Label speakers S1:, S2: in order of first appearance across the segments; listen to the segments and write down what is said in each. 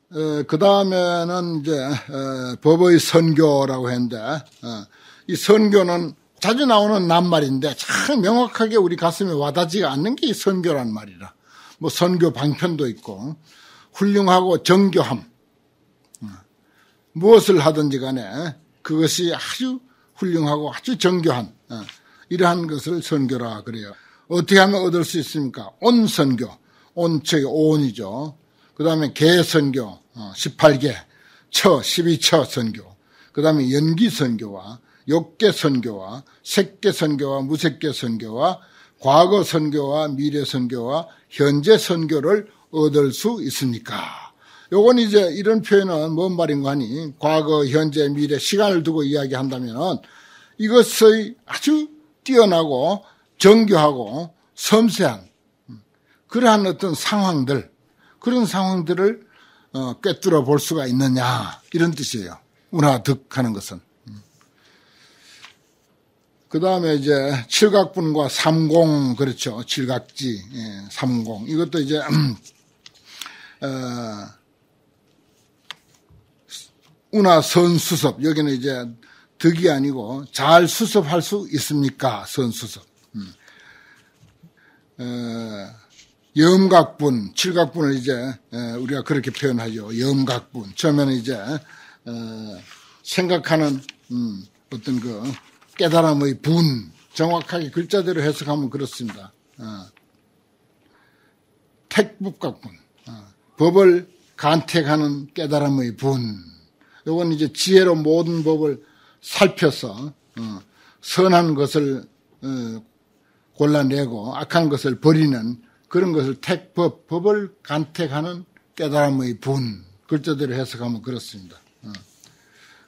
S1: 그 다음에는 이제 법의 선교라고 했는데 이 선교는 자주 나오는 낱말인데 참 명확하게 우리 가슴에 와닿지가 않는 게 이 선교란 말이라. 뭐 선교 방편도 있고 훌륭하고 정교함. 무엇을 하든지 간에 그것이 아주 훌륭하고 아주 정교한 이러한 것을 선교라 그래요. 어떻게 하면 얻을 수 있습니까? 온선교. 온척이 온이죠. 그 다음에 개선교 18개, 처 12처 선교. 그 다음에 연기선교와 역계선교와 색계선교와 무색계선교와 과거선교와 미래선교와 현재선교를 얻을 수 있으니까. 요건 이제 이런 표현은 뭔 말인가 하니 과거, 현재, 미래 시간을 두고 이야기한다면 이것의 아주 뛰어나고 정교하고 섬세한 그러한 어떤 상황들, 그런 상황들을 꿰뚫어 볼 수가 있느냐 이런 뜻이에요. 운하득하는 것은. 그 다음에 이제 칠각분과 삼공, 그렇죠. 칠각지, 삼공. 이것도 이제 운하선수섭. 여기는 이제 득이 아니고 잘 수습할 수 있습니까? 선수섭. 염각분, 칠각분을 이제 우리가 그렇게 표현하죠. 염각분. 처음에는 이제 생각하는 어떤 그 깨달음의 분, 정확하게 글자대로 해석하면 그렇습니다. 택법각분, 법을 간택하는 깨달음의 분. 이건 이제 지혜로 모든 법을 살펴서 선한 것을 골라내고 악한 것을 버리는 그런 것을 택법, 법을 간택하는 깨달음의 분. 글자대로 해석하면 그렇습니다.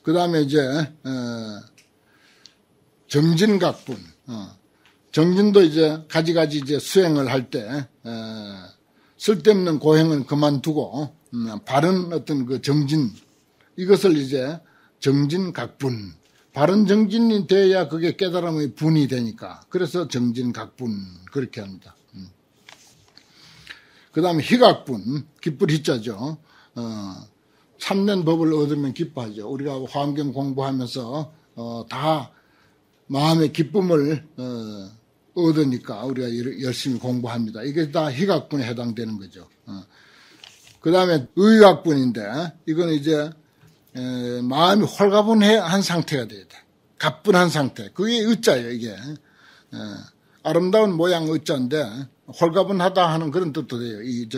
S1: 그 다음에 이제 정진각분. 정진도 이제 가지가지 이제 수행을 할 때 쓸데없는 고행은 그만두고 바른 어떤 그 정진, 이것을 이제 정진각분. 바른 정진이 돼야 그게 깨달음의 분이 되니까. 그래서 정진각분 그렇게 합니다. 그 다음에 희각분, 기쁠 희자죠. 참된 법을 얻으면 기뻐하죠. 우리가 화엄경 공부하면서 다 마음의 기쁨을 얻으니까 우리가 열심히 공부합니다. 이게 다 희각분에 해당되는 거죠. 그 다음에 의각분인데 이건 이제 마음이 홀가분한 상태가 돼야 돼. 가뿐한 상태. 그게 의자예요, 이게. 아름다운 모양 의자인데 홀가분하다 하는 그런 뜻도 돼요. 이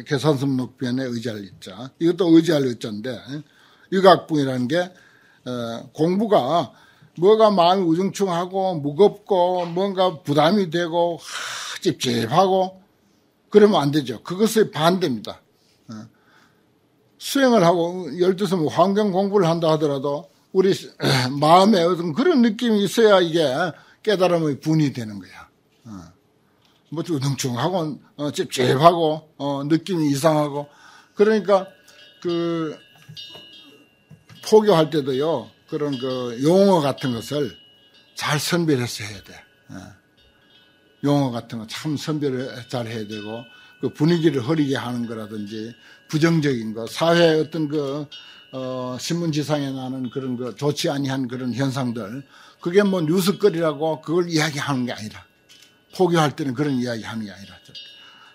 S1: 계산습록변에 의지할 의자. 이것도 의지할 의자인데 의각분이라는 게 공부가 뭐가 마음이 우중충하고 무겁고 뭔가 부담이 되고 찝찝하고 그러면 안 되죠. 그것의 반대입니다. 수행을 하고 12서 환경 공부를 한다 하더라도 우리 마음에 어떤 그런 느낌이 있어야 이게 깨달음의 분이 되는 거야. 뭐 우중충하고 찝찝하고 느낌이 이상하고 그러니까 그 포교할 때도요. 그런 그 용어 같은 것을 잘 선별해서 해야 돼. 용어 같은 거 참 선별을 잘 해야 되고 그 분위기를 흐리게 하는 거라든지 부정적인 거, 사회 어떤 그 신문지상에 나는 그런 거 좋지 아니한 그런 현상들, 그게 뭐 뉴스거리라고 그걸 이야기하는 게 아니라 포교할 때는 그런 이야기하는 게 아니라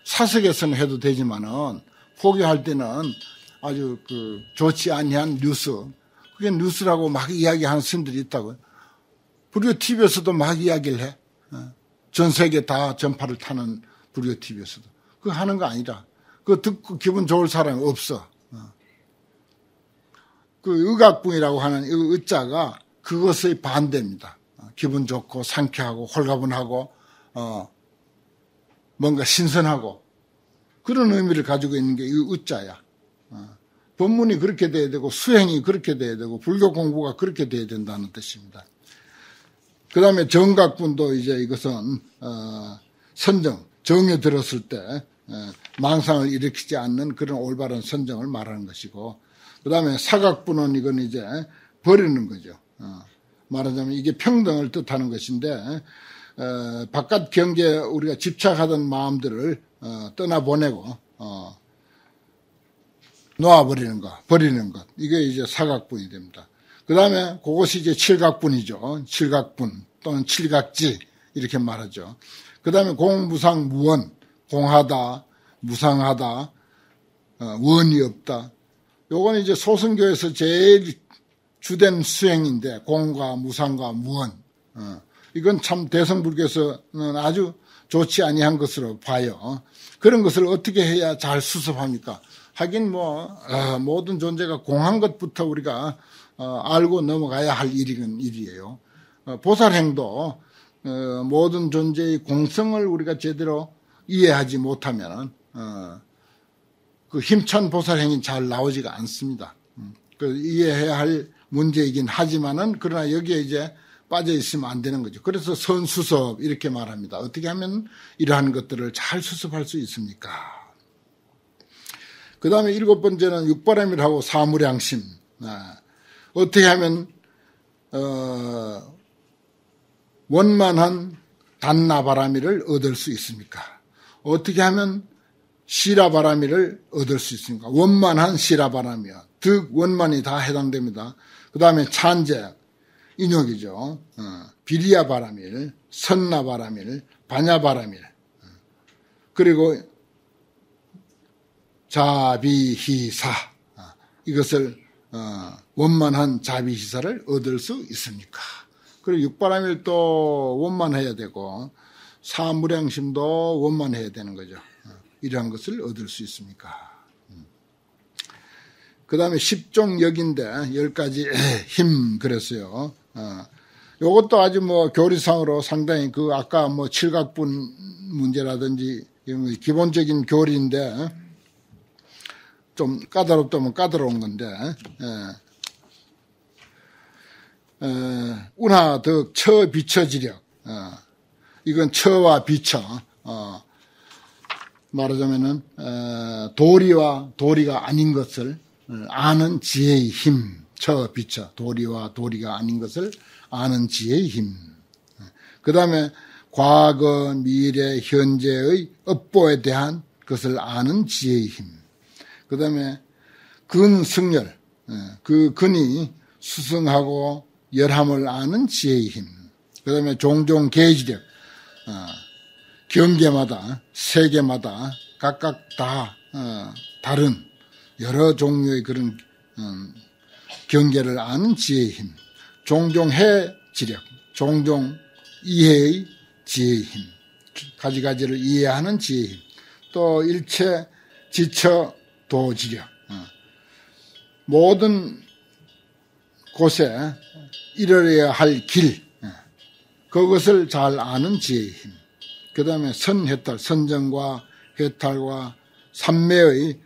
S1: 사석에서는 해도 되지만은 포교할 때는 아주 그 좋지 아니한 뉴스. 그게 뉴스라고 막 이야기하는 스님들이 있다고요. 불교 TV에서도 막 이야기를 해. 전 세계 다 전파를 타는 불교 TV에서도. 그거 하는 거 아니라. 그거 듣고 기분 좋을 사람이 없어. 그 의각분이라고 하는 이 의자가 그것의 반대입니다. 기분 좋고 상쾌하고 홀가분하고 뭔가 신선하고 그런 의미를 가지고 있는 게 이 의자야. 법문이 그렇게 돼야 되고 수행이 그렇게 돼야 되고 불교 공부가 그렇게 돼야 된다는 뜻입니다. 그 다음에 정각분도 이제 이것은 선정, 정에 들었을 때 망상을 일으키지 않는 그런 올바른 선정을 말하는 것이고 그 다음에 사각분은 이건 이제 버리는 거죠. 말하자면 이게 평등을 뜻하는 것인데 바깥 경계에 우리가 집착하던 마음들을 떠나보내고 놓아버리는 것, 버리는 것. 이게 이제 사각분이 됩니다. 그 다음에 그것이 이제 칠각분이죠. 칠각분 또는 칠각지 이렇게 말하죠. 그 다음에 공무상 무원, 공하다, 무상하다, 원이 없다. 요건 이제 소승교에서 제일 주된 수행인데 공과 무상과 무원. 이건 참 대성불교에서는 아주 좋지 아니한 것으로 봐요. 그런 것을 어떻게 해야 잘 수습합니까? 하긴 모든 존재가 공한 것부터 우리가 알고 넘어가야 할 일이에요. 보살행도 모든 존재의 공성을 우리가 제대로 이해하지 못하면 그 힘찬 보살행이 잘 나오지가 않습니다. 그 이해해야 할 문제이긴 하지만은 그러나 여기에 이제 빠져 있으면 안 되는 거죠. 그래서 선수섭 이렇게 말합니다. 어떻게 하면 이러한 것들을 잘 수습할 수 있습니까? 그 다음에 7번째는 육바람이라고 사무량심. 어떻게 하면 원만한 단나바라미를 얻을 수 있습니까? 어떻게 하면 시라바라미를 얻을 수 있습니까? 원만한 시라바라미요. 득, 원만이 다 해당됩니다. 그 다음에 찬제, 인욕이죠. 비리야바라밀, 선나바라밀, 바냐바라밀. 그리고 자비희사. 이것을 원만한 자비희사를 얻을 수 있습니까? 그리고 육바라밀도 원만해야 되고 사무량심도 원만해야 되는 거죠. 이러한 것을 얻을 수 있습니까? 그 다음에 10종역인데 10가지 힘 그랬어요. 요것도 아주 교리상으로 상당히 아까 칠각분 문제라든지 기본적인 교리인데 좀 까다롭다면 까다로운 건데, 운하, 덕, 처, 비처, 지력. 이건 처와 비처. 말하자면은, 도리와 도리가 아닌 것을 아는 지혜의 힘. 처, 비처. 도리와 도리가 아닌 것을 아는 지혜의 힘. 그 다음에 과거, 미래, 현재의 업보에 대한 것을 아는 지혜의 힘. 그 다음에 근승열, 그 근이 수승하고 열함을 아는 지혜의 힘. 그 다음에 종종 계지력, 경계마다, 세계마다 각각 다 다른 여러 종류의 그런 경계를 아는 지혜의 힘. 종종 해지력, 종종 이해의 지혜의 힘. 가지가지를 이해하는 지혜의 힘. 또 일체 지처 도지력. 모든 곳에 이르러야 할 길, 그것을 잘 아는 지혜의 힘. 그 다음에 선해탈, 선정과 해탈과 삼매의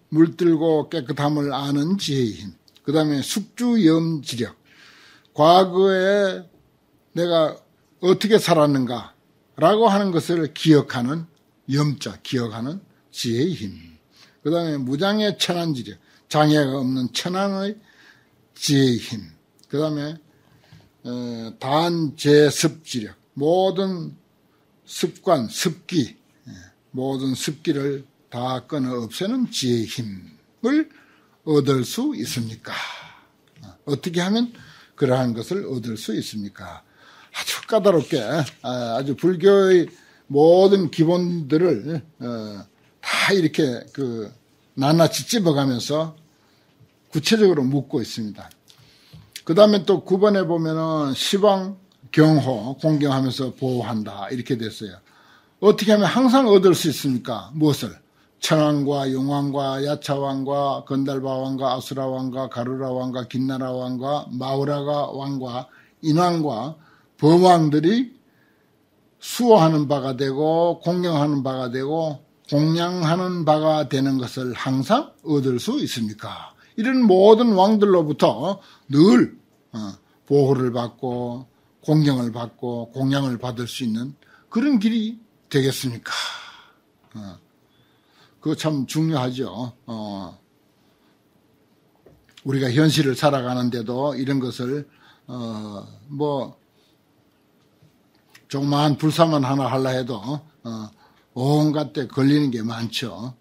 S1: 물들고 깨끗함을 아는 지혜의 힘. 그 다음에 숙주염지력, 과거에 내가 어떻게 살았는가라고 하는 것을 기억하는 염자, 기억하는 지혜의 힘. 그 다음에 무장의 천안지력, 장애가 없는 천안의 지혜의 힘. 그 다음에 단제습지력, 모든 습관, 습기, 모든 습기를 다 끊어 없애는 지혜의 힘을 얻을 수 있습니까? 어떻게 하면 그러한 것을 얻을 수 있습니까? 아주 까다롭게 아주 불교의 모든 기본들을 다 이렇게 낱낱이 찝어가면서 구체적으로 묻고 있습니다. 그 다음에 또 9번에 보면은 시방 경호 공경하면서 보호한다 이렇게 됐어요. 어떻게 하면 항상 얻을 수 있습니까? 무엇을? 천왕과 용왕과 야차왕과 건달바왕과 아수라왕과 가루라왕과 긴나라왕과 마우라가 왕과 인왕과 범왕들이 수호하는 바가 되고 공경하는 바가 되고 공양하는 바가 되는 것을 항상 얻을 수 있습니까? 이런 모든 왕들로부터 늘 보호를 받고 공경을 받고 공양을 받을 수 있는 그런 길이 되겠습니까? 그거 참 중요하죠. 우리가 현실을 살아가는데도 이런 것을 조그마한 불사만 하나 하려 해도 온갖 데 걸리는 게 많죠.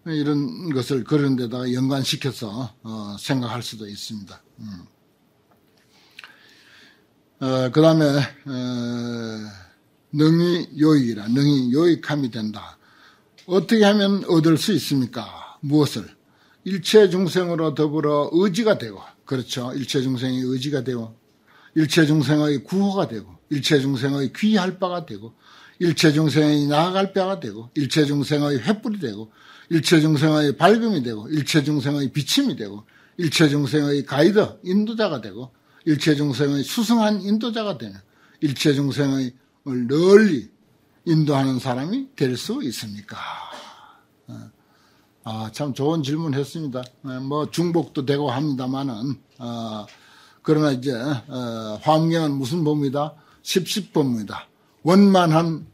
S1: 이런 것을 그런 데다가 연관시켜서 생각할 수도 있습니다. 그 다음에 능히 요익이라, 능히 요익함이 된다. 어떻게 하면 얻을 수 있습니까? 무엇을? 일체 중생으로 더불어 의지가 되고, 그렇죠. 일체 중생의 의지가 되고, 일체 중생의 구호가 되고, 일체 중생의 귀할 바가 되고, 일체 중생의 나아갈 바가 되고, 일체 중생의 횃불이 되고, 일체 중생의 밝음이 되고, 일체 중생의 비침이 되고, 일체 중생의 가이드, 인도자가 되고, 일체 중생의 수승한 인도자가 되는, 일체 중생의 널리 인도하는 사람이 될 수 있습니까? 참 좋은 질문 했습니다. 뭐 중복도 되고 합니다만은, 그러나 이제, 화엄경은 무슨 법입니다? 십십법입니다. 원만한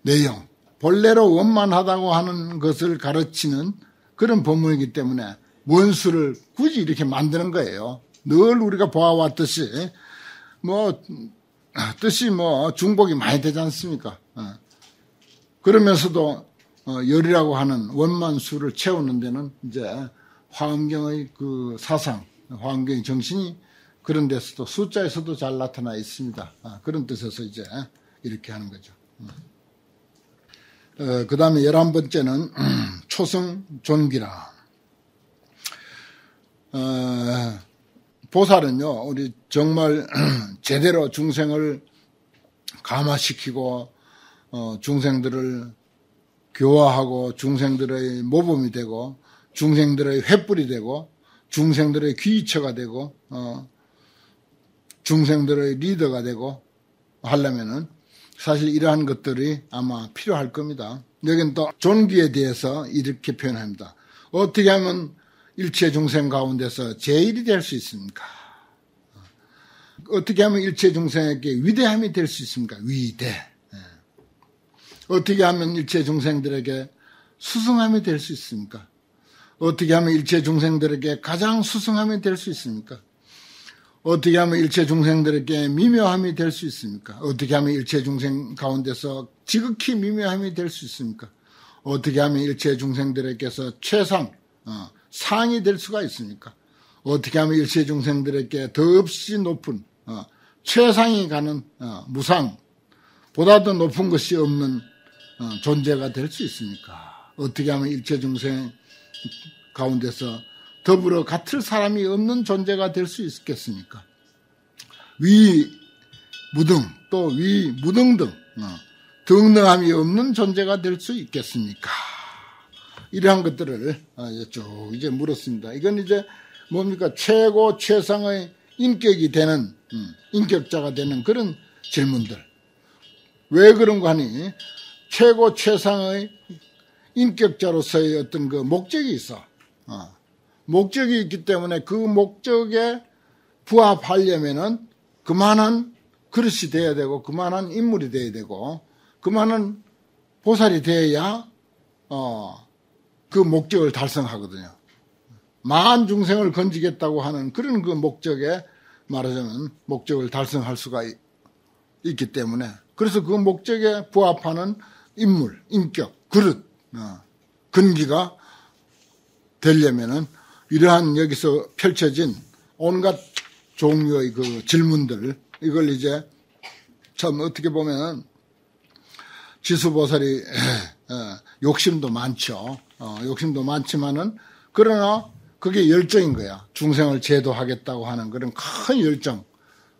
S1: 내용, 본래로 원만하다고 하는 것을 가르치는 그런 법문이기 때문에 원수를 굳이 이렇게 만드는 거예요. 늘 우리가 보아왔듯이, 뜻이 중복이 많이 되지 않습니까? 그러면서도, 열이라고 하는 원만수를 채우는 데는 이제 화엄경의 그 사상, 화엄경의 정신이 그런 데서도 숫자에서도 잘 나타나 있습니다. 그런 뜻에서 이제 이렇게 하는 거죠. 그 다음에 11번째는 초성 존귀라. 보살은요, 우리 정말 제대로 중생을 감화시키고, 중생들을 교화하고, 중생들의 모범이 되고, 중생들의 횃불이 되고, 중생들의 귀처가 되고, 중생들의 리더가 되고 하려면은 사실 이러한 것들이 아마 필요할 겁니다. 여기는 또 존귀에 대해서 이렇게 표현합니다. 어떻게 하면 일체 중생 가운데서 제일이 될 수 있습니까? 어떻게 하면 일체 중생에게 위대함이 될 수 있습니까? 위대. 어떻게 하면 일체 중생들에게 수승함이 될 수 있습니까? 어떻게 하면 일체 중생들에게 가장 수승함이 될 수 있습니까? 어떻게 하면 일체 중생들에게 미묘함이 될 수 있습니까? 어떻게 하면 일체 중생 가운데서 지극히 미묘함이 될 수 있습니까? 어떻게 하면 일체 중생들에게서 최상, 상이 될 수가 있습니까? 어떻게 하면 일체 중생들에게 더없이 높은, 최상이 가는 무상, 보다 더 높은 것이 없는 존재가 될 수 있습니까? 어떻게 하면 일체 중생 가운데서 더불어 같을 사람이 없는 존재가 될 수 있겠습니까? 위무등 또 위무등등 등등함이 없는 존재가 될 수 있겠습니까? 이러한 것들을 쭉 이제 물었습니다. 이건 이제 뭡니까? 최고 최상의 인격이 되는 인격자가 되는 그런 질문들. 왜 그런가 하니 최고 최상의 인격자로서의 어떤 그 목적이 있어. 목적이 있기 때문에 그 목적에 부합하려면은 그만한 그릇이 돼야 되고 그만한 인물이 돼야 되고 그만한 보살이 되어야 그 목적을 달성하거든요. 만 중생을 건지겠다고 하는 그런 그 목적에 말하자면 목적을 달성할 수가 있기 때문에 그래서 그 목적에 부합하는 인물, 인격, 그릇, 근기가 되려면은 이러한 여기서 펼쳐진 온갖 종류의 그 질문들, 이걸 이제 참 어떻게 보면 지수보살이 욕심도 많죠. 욕심도 많지만은 그러나 그게 열정인 거야. 중생을 제도하겠다고 하는 그런 큰 열정,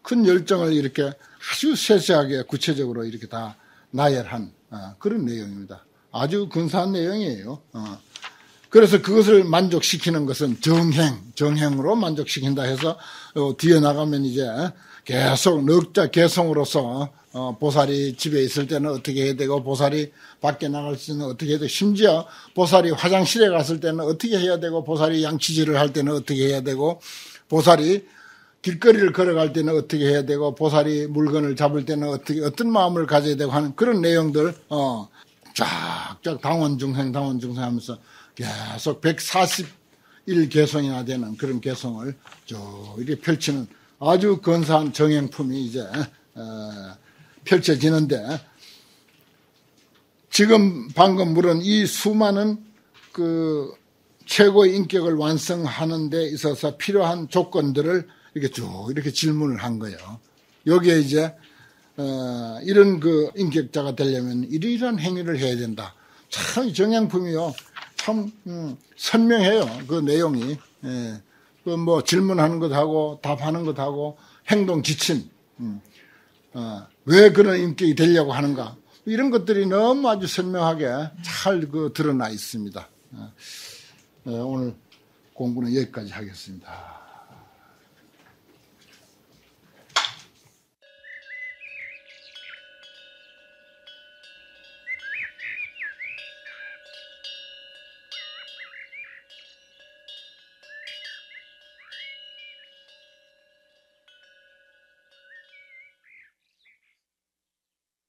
S1: 큰 열정을 이렇게 아주 세세하게 구체적으로 이렇게 다 나열한 그런 내용입니다. 아주 근사한 내용이에요. 그래서 그것을 만족시키는 것은 정행으로 만족시킨다 해서 뒤에 나가면 이제 계속 넉자 개성으로서 보살이 집에 있을 때는 어떻게 해야 되고 보살이 밖에 나갈 때는 어떻게 해야 되고 심지어 보살이 화장실에 갔을 때는 어떻게 해야 되고 보살이 양치질을 할 때는 어떻게 해야 되고 보살이 길거리를 걸어갈 때는 어떻게 해야 되고 보살이 물건을 잡을 때는 어떤 마음을 가져야 되고 하는 그런 내용들 쫙쫙 당원중생 하면서 계속 141 개성이나 되는 그런 개성을 쭉 이렇게 펼치는 아주 근사한 정행품이 이제 펼쳐지는데 지금 방금 물은 이 수많은 그 최고의 인격을 완성하는 데 있어서 필요한 조건들을 이렇게 쭉 이렇게 질문을 한 거예요. 여기에 이제 이런 그 인격자가 되려면 이러이러한 행위를 해야 된다. 참 정양품이요. 참 선명해요. 그 내용이. 예. 그 뭐 질문하는 것도 하고 답하는 것도 하고 행동 지침. 왜 그런 인격이 되려고 하는가. 이런 것들이 너무 아주 선명하게 잘 그 드러나 있습니다. 오늘 공부는 여기까지 하겠습니다.